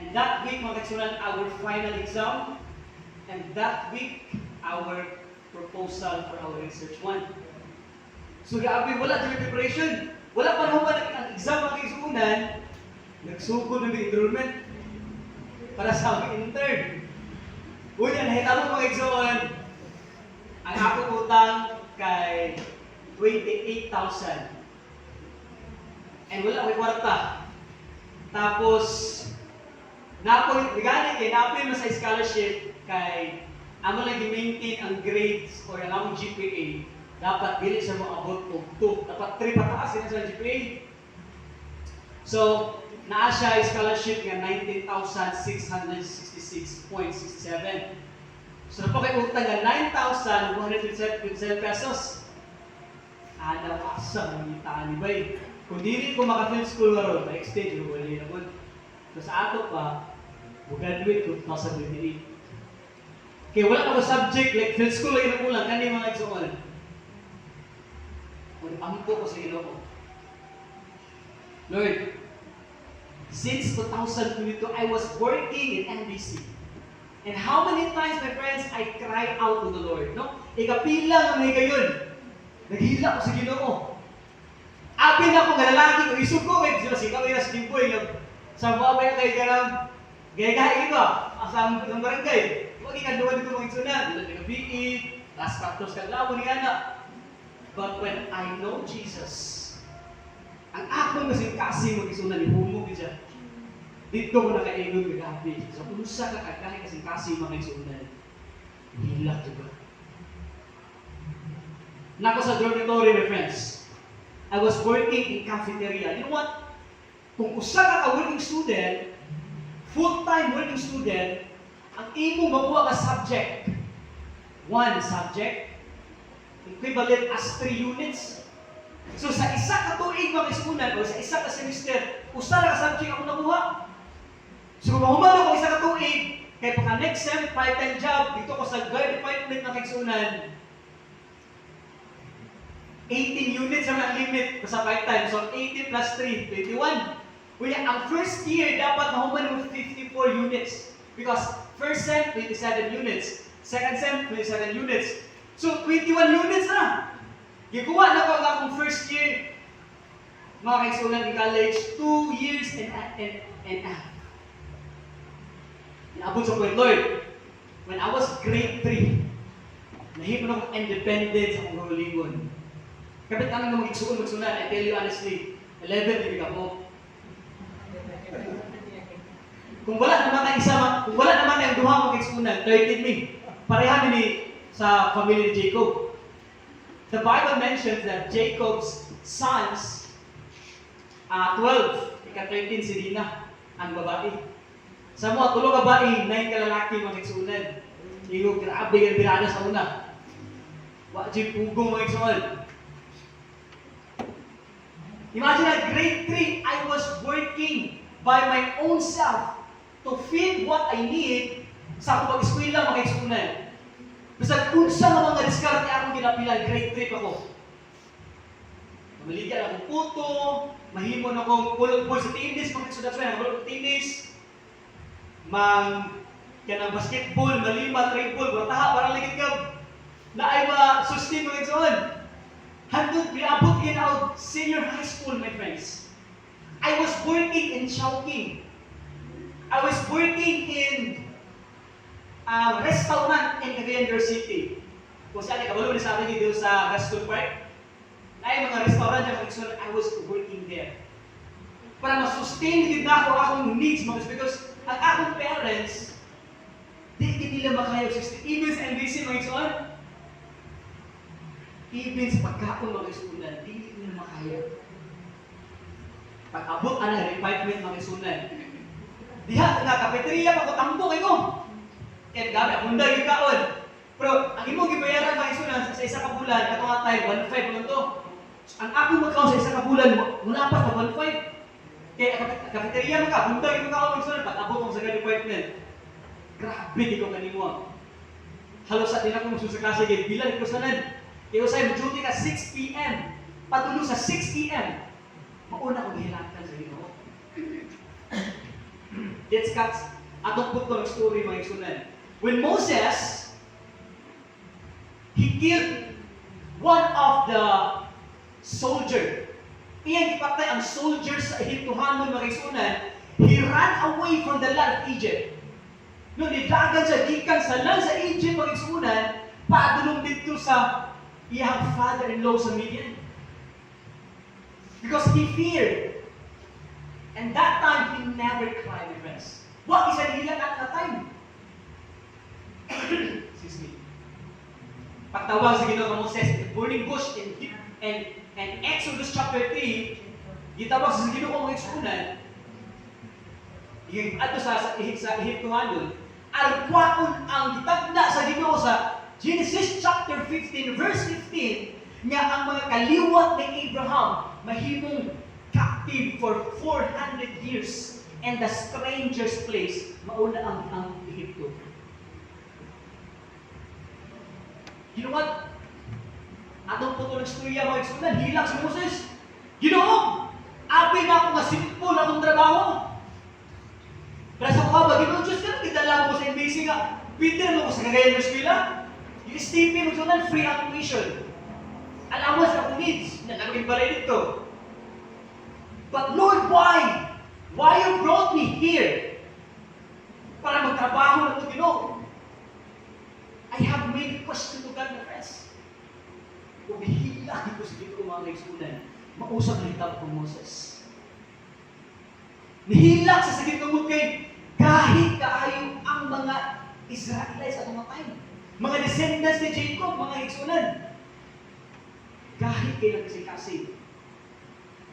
And that week, mga kaigsunan, our final exam. And that week, our proposal for our research 1. So, grabe, wala dyan preparation. Wala pa naman ang exam mga kaigsunan. Nagsugod ng enrollment para sa aming intern. Una, nahitamo mga kaigsunan, ang akong utang kay 28,000. And wala ko kwarta. Tapos, napoy mo sa scholarship kay amo lang i-maintain ang grades or ang among GPA. Dapat dili siya moabot og 2. Dapat 3 pataas din sa GPA. So, naa siya scholarship nga 19,666.67. So, na po kay utang nga 9,127 pesos. Ano pa sa mangitaan ni Bay? Kung dili ko maka-film school karon, ma-extend yung wali na po. So, sa ato pa, graduate ko 2028. Kaya wala ako subject, like film school lang yung ulang, kanina mga examal. Ampo ko sa Ginoo. Lord, since 2022, I was working in NBC. And how many times, my friends, I cried out to the Lord, no? Ikapila nga may gayon. Naghila ko sa Ginoo. Apin ako nga lalaki ko, isog ko, sila sikaw yung sa timboy, sa mga kay kanang gaya-gaya ito, asang barangay. Huwag ikaduwa dito mga itsunan, dito nag-BE, last factors kaglawo ni anak. But when I know Jesus, ang akong kasing-kasing mag-isunan, ihumog siya. Dito ko nakaingon kagabi. So, unsa ka kagahi kasing-kasing mga isunan, hilak diba? Nako sa dormitory, my friends. I was working in cafeteria. You know what? Kung usa ka working student, full-time working student, ang imo makuha ka subject, 1 subject, equivalent as 3 units. So sa isa ka tuig mga isunan o sa isa ka semester, usa ra ka subject ako nakuha. So kung mahumano ko isa ka tuig, kay pagka next sem, part-time job, dito ko sa guard department ng isunan, 18 units ang limit sa part-time. So 18 plus 3, 21. Kaya ang first year, dapat mahuman mo 54 units. Because first sem, 27 units. Second sem, 27 units. So 21 units na. Gikuha na ko ang akong first year. Mga kaigsunan in college, 2 years and a half. Inabot sa point, Lord, when I was grade 3, nahipon akong independent sa akong hulingon. Kapit namin na magsunan, I tell you honestly, 11 ibig ako. Kung wala naman ang duha mag-exunan, 13 me. Pareha ni sa family ni Jacob. The Bible mentions that Jacob's sons, 12, ika-13 si Dina, ang babae. Sa mga tulong babae, 9 kalalaki mag-exunan. Igo, grabe yung birada sa una. Wajib pugong mag-exunan. Imagine at grade 3, I was working by my own self to feed what I need sa akong pag-eskwela mga kaigsunan. Basta unsa nga mga diskarte akong ginapilan, grade 3 ako. Maligyan akong puto, mahimon akong pulot-pul sa tennis, mga kaigsunan, pulot sa tennis, kanang basketball, malima, triple, barataha, parang ligit ka, na ay ma-sustain mga kaigsunan. Handog, niabot in out senior high school, my friends. I was working in Chowking. I was working in a restaurant in Cagayan City. Kung saan, kabalo na sa akin dito sa Gaston Park. Ay mga restaurant na mag-exunan, I was working there. Para ma-sustain din na ako akong needs, because ang akong parents, di nila makaya 60. Even sa NBC, mga exunan, even sa pagkakon mga isunan, hindi nila makaya. Pag-abot ang department mga isunan, diha, nga kafeteria, pagkutambok ko. Kaya gabi, akong dahil kaon. Pero, ang imong gibayaran mga isunan sa isa ka bulan, katong nga tayo, 1.5 lang to. Ang akong magkaon sa isa ka bulan, mula pa sa 1.5. Kaya, kafeteria mo ka, bunda yung kaon mga isunan, pag-abot mo sa department. Grabe, di ko kanimuang. Halos sa din ako magsusakasi, kaya bilang ko sanan. Kaya usay, mag-duty ka 6 p.m. Patulo sa 6 p.m. Mauna ko gihilatan sa Ginoo. Let's cut atong putol ng story mga igsunan. When Moses, he killed one of the soldier. Iyang ipatay ang soldiers sa Ehiptohanon mga igsunan. He ran away from the land of Egypt. Nung nidagan siya gikan sa land sa Egypt mga igsunan, paadulong dito sa iyang father-in-law sa Midian. Because he feared. And that time, he never cried, my friends. What is an ilan at that time? Excuse me. Pagtawag sa Ginoo Moses, the burning bush and Exodus chapter 3, gitawag sa Ginoo mga igsunan, yung ato sa Ehiptohanon, alquaon ang gitagda sa Ginoo sa Genesis chapter 15, verse 15, nga ang mga kaliwat ni Abraham mahimong captive for 400 years and the stranger's place mauna ang Ehipto. You know what? Atong puto ng istorya mga igsunan, hilang si Moses. Ginoo, abi na ako nga simple akong trabaho. Pero sa mga ba, Ginoo Diyos ka, kitala mo sa NBC nga, Peter mo ko sa kagayan ng eskwela. Yung Stephen, magsunan, free ang tuition. Allowance ako needs, nagagawin balay dito. But Lord, why? Why you brought me here? Para magtrabaho na ito, Ginoo. I have many questions to God, my friends. Umihila dito sa Ginoo mga kaigsunan. Mausap na hitap ng Moses. Nihilak sa sakit ng kay kahit kaayo ang mga Israelites at mga time. Mga descendants ni Jacob, mga kaigsunan. Kahit kailang kasi.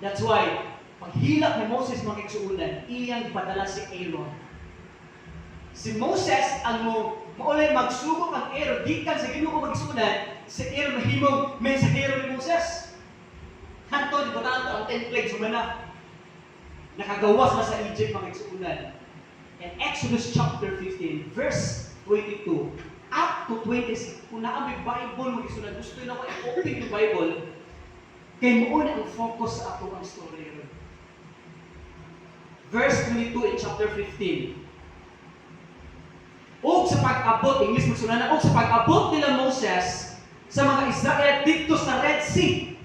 That's why, paghilak ni Moses mga kaigsunan, iyang padala si Aaron. Si Moses ang maulay magsugok ang Aaron, gikan sa Ginoo magsunan, si Aaron mahimong mensahero ni Moses. Hanto, di ba tanto ang 10 plagues sumana? Nakagawas na sa Egypt mga igsunan. In Exodus chapter 15, verse 22, up to 26, kung naamay Bible mga igsunan, gusto na ko i-open yung Bible, kay mo na ang focus sa ato ang story. Verse 22 in chapter 15. O sa pag-abot, English magsunan na, o sa pag-abot nila Moses sa mga Israel dito sa Red Sea.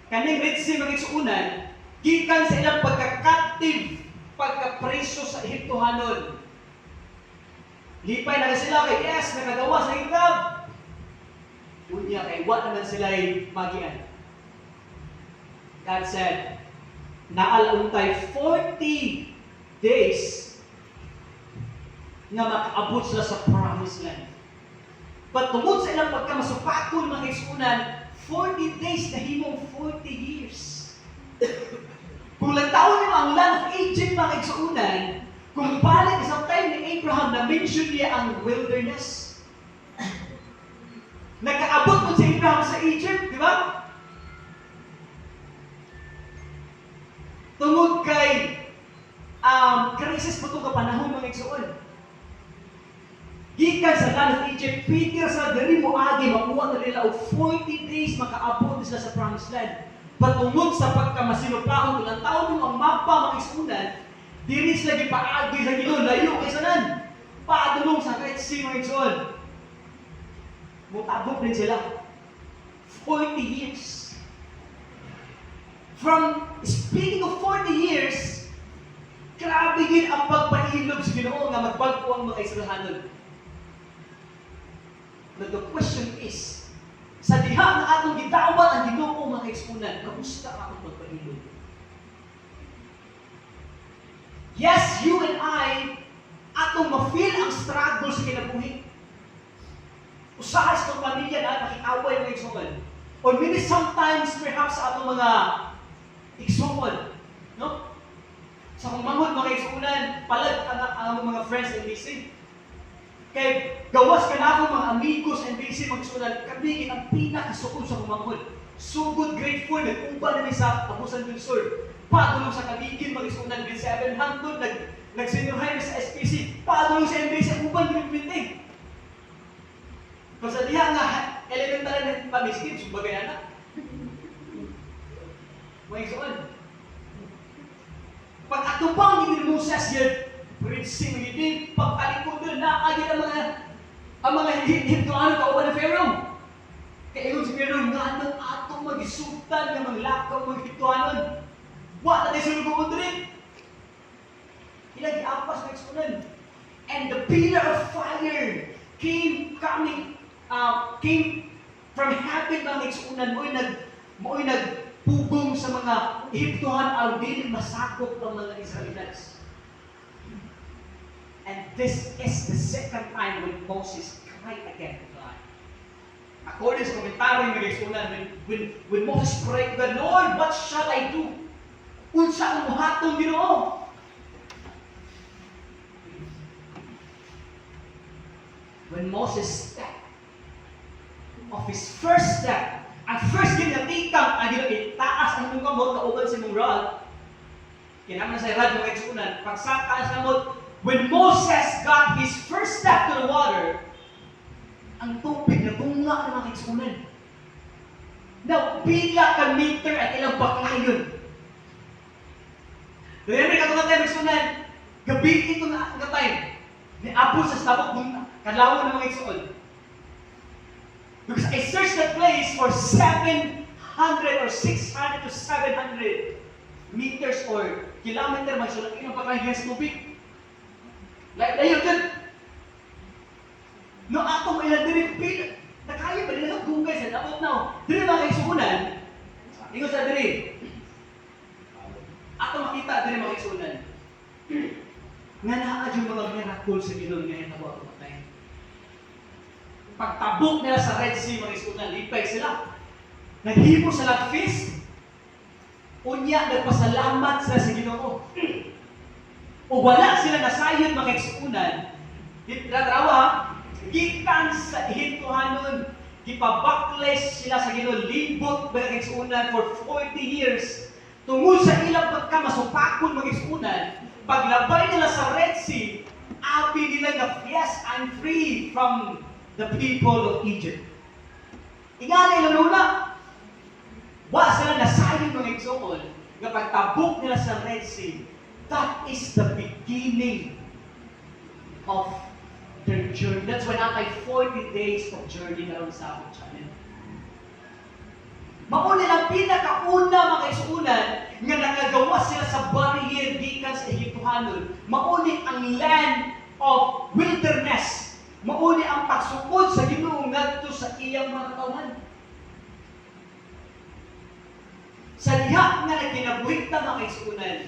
Kaning Red Sea mga igsunan, gikan sa ilang pagka-captive, pagka-preso sa Ehiptohanon. Lipay na sila kay yes, nakagawa sa hirap. Unya kay what naman sila magian. God said, naaluntay 40 days nga makaabot sila sa promised land. But tungod sa ilang pagkamasupakon mga igsunan, 40 days na himong 40 years. Kung lantaon nyo ang land of Egypt mga igsuunan, kung balik sa time ni Abraham na mention niya ang wilderness. Nagkaabot mo si Abraham sa Egypt, di ba? Tungod kay krisis po itong kapanahon mga igsuon. Gikan sa land of Egypt, Peter sa diri mo agi, makuha na nila og 40 days makaabot sila sa promised land. Patungod sa pagkamasinupahon, kung ang taon mo ang mapa mga igsuunan, diri sila gipaagi sa Ginoo, layo kay sanan. Paadulong sa Red Sea mga igsuon. Mutabok din sila. 40 years. From speaking of 40 years, grabe gid ang pagpailog sa Ginoo nga magbago ang mga Israelihanon. But the question is, sa diha nga atong gidawat ang Ginoo mga igsuunan, kamusta atong pagpailog? Yes, you and I, atong ma-feel ang struggle sa kinabuhi. Usahay sa itong pamilya na nakikaway mga igsuon. Or maybe sometimes, perhaps, sa atong mga igsuon. No? Sa kung manghod mga igsuunan, palag ang mga friends in BC. Kay gawas ka na akong mga amigos and BC mga igsuunan, kami ang pinakasukod sa kumanghod. Sugod grateful, nag-uban namin sa Abusan del Sur. Padulong sa Kabigin, mga igsuunan, bin 700, nag-senior high sa SPC. Padulong sa MBC, uban pinipinting. Kung sa diha nga, elementary na pamiskin, sumbagay anak. Mga igsuunan. Pag atubang ni Moses yun, Red Sea, hindi pagkalikod doon, naagin ang mga Hibdoano kauban ng Pharaoh. Kaya yun si Pharaoh, nga nang atong mag-isutan ng mga lakaw mga Hibdoanon. Wa na tayo sulugod rin. Ilang giampas na eksunan. And the pillar of fire came from heaven mga eksunan. Mo'y nagpugong sa mga Ehiptohan ang dili masakop ang mga Israelites. And this is the second time when Moses cried again to God. According sa komentaryo ng eksunan, when Moses prayed to God, Lord, what shall I do? Unsa ang muhatong Ginoo? When Moses stepped of his first step, ang first thing na tikang, ang itaas ang mong kamot, kauban sa mong rod, kinaman sa rod mga eksunan, pagsaka sa kamot, when Moses got his first step to the water, ang tubig na bunga ng mga eksunan. Now, pila ka meter at ilang baklayon. Remember katong tayo eksunan, gabi ito nga time, ni Apo sa stabok bunga, kadlawon ng mga eksunan. Because I searched that place for 700 or 600 to 700 meters or kilometer, magsulat yun ang pagkahiyan sa tubig. Layo dyan. No, ato mo ilan din pila. Nakaya ba nila gungay sa dabot na. Dili mga kaisunan. Ingo sa dili. Ato makita dili mga kaisunan. Nga naad yung mga miracle sa Ginoo nga hitabo ato matay. Pagtabok nila sa Red Sea mga kaisunan, lipay sila. Naghimo sa lagfis. Unya nagpasalamat sila sa Ginoo. O wala sila nasayon mga kaisunan. Trawa, gikan sa Ehiptohanon, gipabaklay sila sa Ginoo, libot mga kaisunan for 40 years. Tungod sa ilang pagkamasupakon mga kaisunan, paglabay nila sa Red Sea, abi nila nga, yes, I'm free from the people of Egypt. Ingana ilang luna, wa sila nasayon mga kaisunan, nga pagtabok nila sa Red Sea. That is the beginning of their journey. That's when after 40 days of journey na rin sa akong channel. Mauna lang pinakauna mga kaisunan nga nakagawa sila sa barrier gikan sa Ehiptohanon. Mauni ang land of wilderness. Mauni ang pagsukod sa Ginoo ngadto sa iyang mga katawan. Sa diha nga nagkinabuhigta mga kaisunan,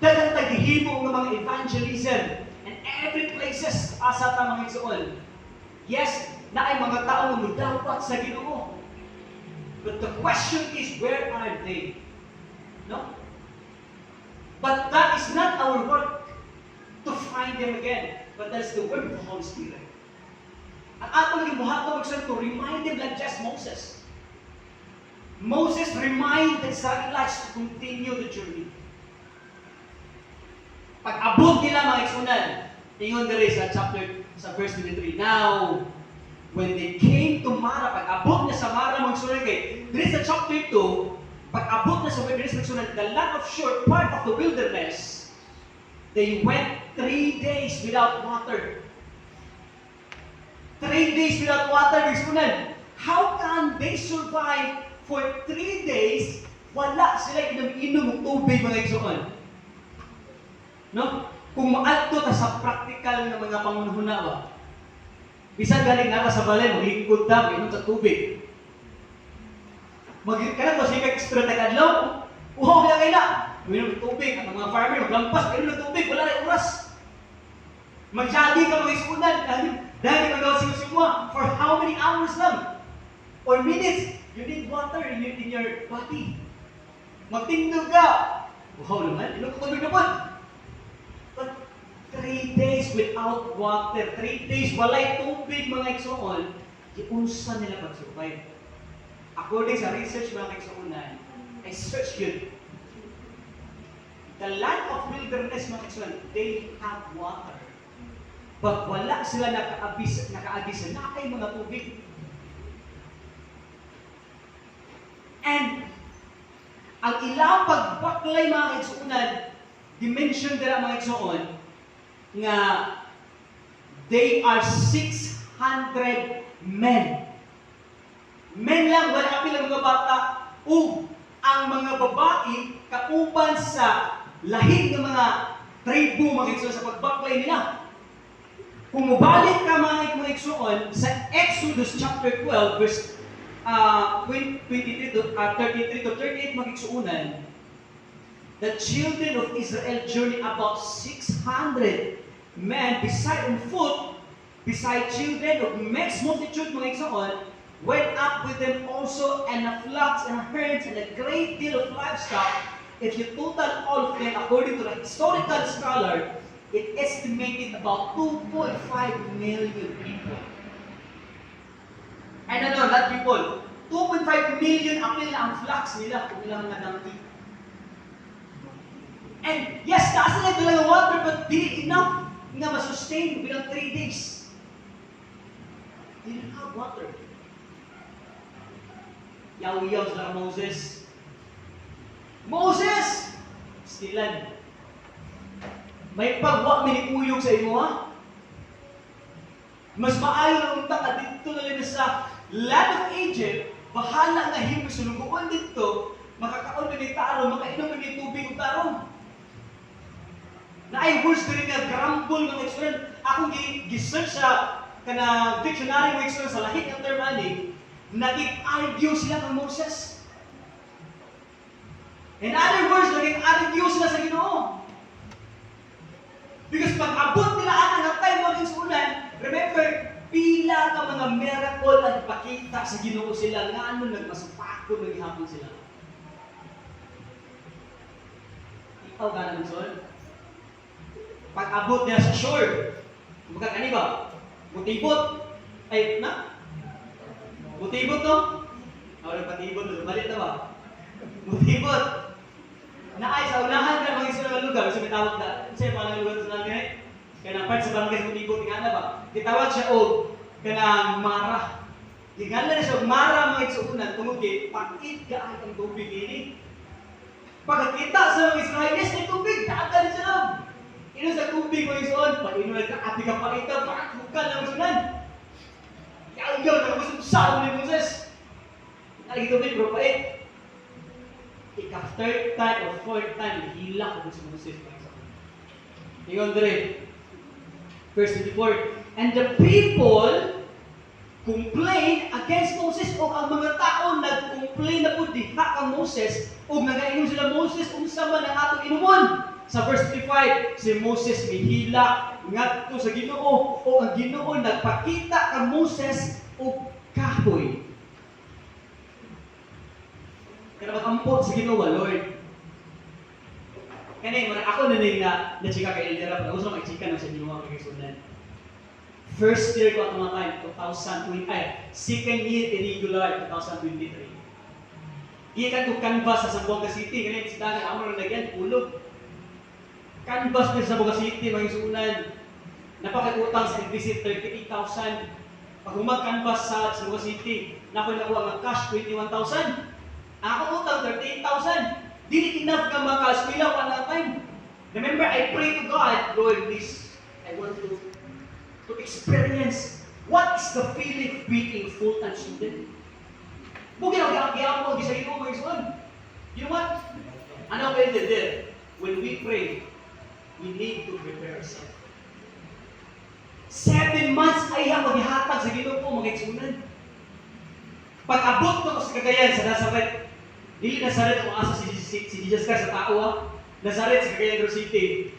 dagang taghihimo ng mga evangelism and every places asa ta mga igsoon. Yes, na ay mga tao nga dapat sa Ginoo. But the question is, where are they? No? But that is not our work to find them again. But that's the work of the Holy Spirit. Ang ato naging buhaton to remind them like just Moses. Moses reminded the Israelites to continue the journey. Pag-abot nila mga eksunan, ingon diri sa verse 23. Now, when they came to Mara, pag-abot na sa Mara mga eksunan kay, diri sa chapter 2, pag-abot na sa wilderness mga eksunan, the land of Shur, part of the wilderness, they went 3 days without water. 3 days without water mga eksunan. How can they survive for 3 days? Wala sila inom ng tubig mga eksunan. No? Kung maadto ta sa practical na mga pangunahuna ba, bisan galing na sa balay, maglingkod ta, inom sa tubig. Kana to siya extra tagadlaw, uhaw na kayo na. Inom ng tubig, ang mga farmer, maglampas, inom ng tubig, wala rin oras. Magsadi ka mga isunan, dahil magawa siya for how many hours lang? Or minutes, you need water in your body. Magtindog ka. Uhaw naman, inom ng tubig naman. But 3 days without water, 3 days walay tubig mga igsoon, giunsa nila pag-survive. According sa research mga igsoonan, I searched yun. The land of wilderness mga igsoon, they have water. But wala sila nakaabis na kay mga tubig. And ang ilang pagbaklay mga igsoonan, dimension dira mga igsoon nga they are 600 men. Men lang, wala apil ang mga bata. O ang mga babae kauban sa lahing ng mga tribu mga igsoon sa pagbaklay nila. Kung mubalik ka mga igsoon sa Exodus chapter 12 verse 33 to 38 mga igsuunan, the children of Israel journey about 600 men beside on foot, beside children of mixed multitude mga igsoon, went up with them also, and the flocks and herds and a great deal of livestock. If you total all of them, according to the historical scholar, it estimated about 2.5 million people. And not people, 2.5 million apil na ang flocks nila kung ilang mga donkey. And yes, taas na ito lang ang water, but di enough nga masustain bilang 3 days. They didn't have water. Yaw-yaw sa Moses. Moses! Stilan. May pagwa minikuyog sa imo, ha? Mas maayo na untang at dito na rin sa land of Egypt, bahala na himong sulubuan dito, makakaon na ni tarong, makainom na ni tubig o tarong. Na ay words ko rin nga grumble ng experience. Akong gi-search sa kanang dictionary ng experience sa lahit ng term ani, naging-argue sila ng Moses. In other words, naging-argue sila sa Ginoo. Because pag abot nila ang time maging suulan, remember, pila ka mga miracle at ipakita sa Ginoo sila nga ano nagmasupako naghihapon sila. Ikaw ka naman son? Pag abot nila sa shore, kumbaga kani ba? Mutibot, ay na? Mutibot to? Awal patibot, malit na ba? Mutibot. Naay sa unahan ka mga isunod lugar, kasi may tawag na, kasi palang lugar sa langit, kaya na part sa barangay sa mutibot, nga na ba? Kitawag siya o, kanang mara. Tingnan na siya, mara mga isuunan, tumugi, pag-it ka ang tubig ini. Pagkakita sa mga Israelis, may tubig, kaagal siya lang. Ino sa tubig mga isuon, pag-ino nagkaapi ka pa ito, pakakukal ng isunan. Yaw-yaw, nagusap sa ni Moses. Nagitubig, bro, pait. Ika-third time or fourth time, hila ko sa Moses. Ingon dire, verse 24, and the people complain against Moses, o ang mga tao nag-complain na po diha ka Moses, o nagainom sila Moses, unsa man ang atong inumon. Sa verse 25, si Moses mihila ngadto sa Ginoo, o ang Ginoo nagpakita kang Moses og kahoy. Kaya mag-ampot sa Ginoo, Lord. Kani ako na ning na chika kay Elder na gusto mag-chika na sa Ginoo kay sunan. First year ko atong time 2020, second year irregular 2023. Gikan ko canvas sa Zamboanga City, kani sa dagat amo ra nagyan ulog. Canvas ni sa Zamboanga City mga sunan. Napakutang sa visit 38,000. Pag humag-canvas sa Zamboanga City, nakoy nakuha nga cash 21,000. Ako utang 38,000. Dili enough ka maka-eskwela pa na time. Remember, I pray to God, Lord, please, I want to experience what is the feeling of being full-time student. Bugin ang gagawin mo, di sa ito mga isuan. You know what? Ano ba yun there? When we pray, we need to prepare ourselves. 7 months ay ang maghihatag sa Ginoo po mga isunan. Pag abot ko sa Cagayan, sa Nazareth, dili Nazareth ang asa si Jesus Christ sa tao, ha? Nazareth sa Cagayan City.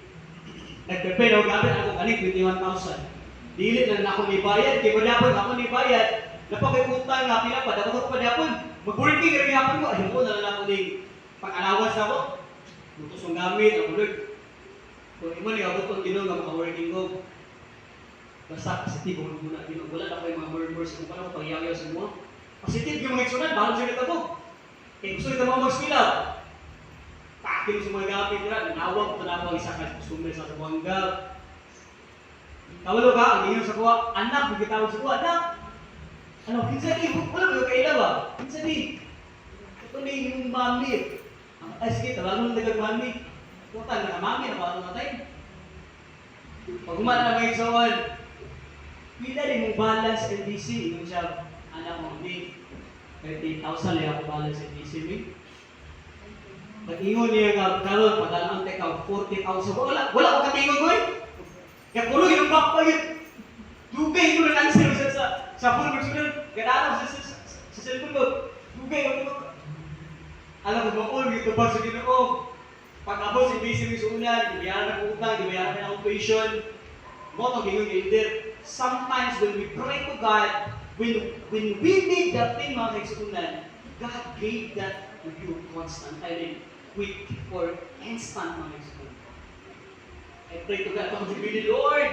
Nagprepare ako gamit ako kanig 21,000. Dili na ako nibayad, kaya madapon ako nibayad. Napakikutang nga pila pa, dapat ako padapon. Mag-working rin hapon ko, ayun ko na lang ako ni pang-alawas ako. Butos ang gamit, ako Lord. Kung imo ni abot ang Ginoo nga maka-working ko. Basta positive ko muna Ginoo. Wala na ko yung mga murmurs kung paano ko pagyayaw sa mga. Positive yung mga eksunan, bago siya nito. Kaya gusto nito mga mag-skila. Pakin sa mga gamit nila, nanawag ko na ako isa ka customer sa Zamboanga. Tawalo ka, ang inyo sa kuha, anak, magkitawag sa kuha, anak! Ano, kinsa di, wala ko kailan ba? Kinsa di? Ito na yung mami. Ay, sige, tawagan mo na nagag-mami. Total, nakamami na ba ito natin? Pag umana na mga igsoon, pila rin mong balance NDC, yung siya, anak mo, hindi, 30,000 lang ako balance NDC, may. Pag-ingon niya nga, karon padalang teka, 40,000. Wala ko katingon ko eh. Kaya pulo yung back pa yun. Dugay ko na answer sa phone mo sunan. Kadalaw sa cellphone ko. Dugay ko. Alam mo ba, all dito ba sa Ginoo? Pag-abot si busy mo sunan, dibayaran ng utang, dibayaran ng tuition. Mo to gingon leader. Sometimes when we pray to God, when we need that thing mga kaisunan, God gave that to you constant. I mean, quick or instant mga kaisunan. I pray to God, ako sabihin, Lord,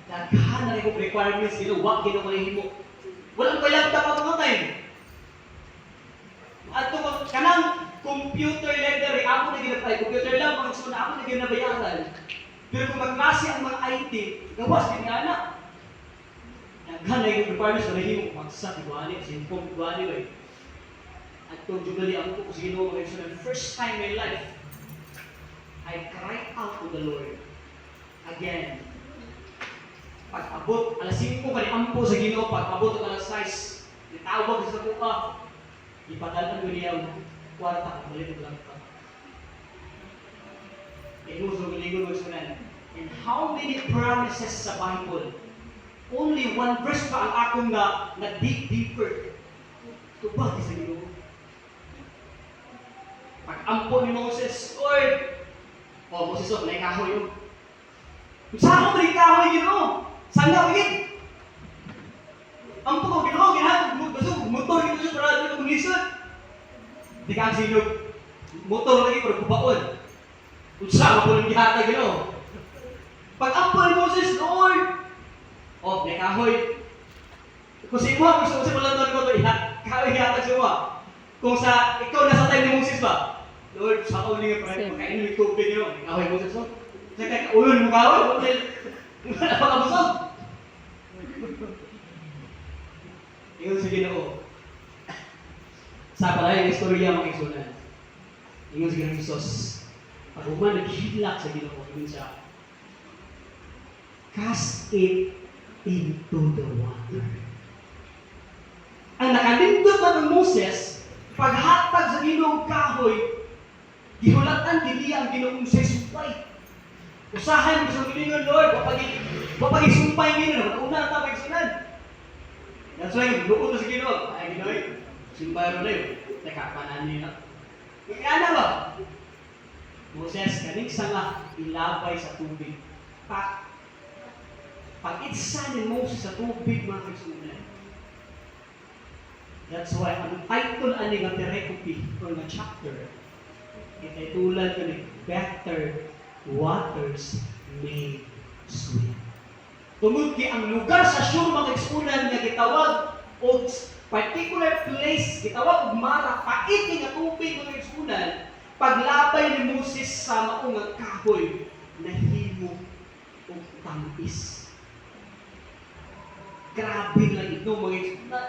daghan na yung requirements, wag ginawin mo. Walang kailangan dapat mga time. At kanang computer library, ako na ginapay, computer lang, mga suna, ako na ginabayaran. Pero kung magklase ang mga IT, gawas din nga na. Daghan na yung requirements, manahin mo, magsak, iguali, sinpong, iguali, eh. At kung jugali ako po, kasi ginawa mga kaisunan, first time in my life, I cried out to the Lord. Again. Pag-abot, alas 5 ka ni ampo sa Ginoo, pag-abot ang alas 6, itawag sa kuka, ipadalhan ko niya, kwarta, balik lang ka. Inuso ko ligo mo sunan. And how many promises sa Bible? Only one verse pa ang akong na-dig deeper. Ito ba sa Ginoo? Pag-ampo ni Moses, Lord, Moses, may kahoy yun. Saan ko may kahoy yun, saan nga wigit? Ang po ko, ginahan, motor ito siya para ito kumisot. Hindi ka ang sinog. Motor lagi para kubaon. Kung saan ko lang gihatag yun, pag-ampo ni Moses, Lord, may kahoy. Kung si Iwa, gusto mo lang doon ko ito, kahoy gihatag si Iwa. Kung sa, ikaw nasa time ni Moses ba? Lord, sa ako nga pare, pagkain ng tubig nyo. Kahoy mo sa so. Saka ulon mo kahoy, wala pa kabusog. Ingon sa Ginoo. Sa pala yung istorya mga isunan. Ingon sa Ginoo Jesus. Pag uman naghilak sa Ginoo, ingon siya, cast it into the water. Ang nakalindot na ng Moses, paghatag sa Ginoo kahoy, gihulatan dili ang Ginoong sa sumpay. Usahay mo sa gilingon, Lord, wapag-isumpay Ginoo, matuna na tapay sunan. That's why, luot na sa Ginoo. Ay, Ginoo, sumpay ro na yun. Teka, panani na. Ano ba? Moses, kaning sanga, ilabay sa tubig. Pag-itsa ni Moses sa tubig, mga kaisunan. That's why, ang title ani nga pericope or nga chapter, itay tulad ko ni better waters may sweet. Tungod kay ang lugar sa sure mga kaisunan nga gitawag o particular place gitawag og mara, pait nga tubig mga kaisunan, paglabay ni Moses sa maong nga kahoy nahimo og tamis. Grabe lang ito mga kaisunan.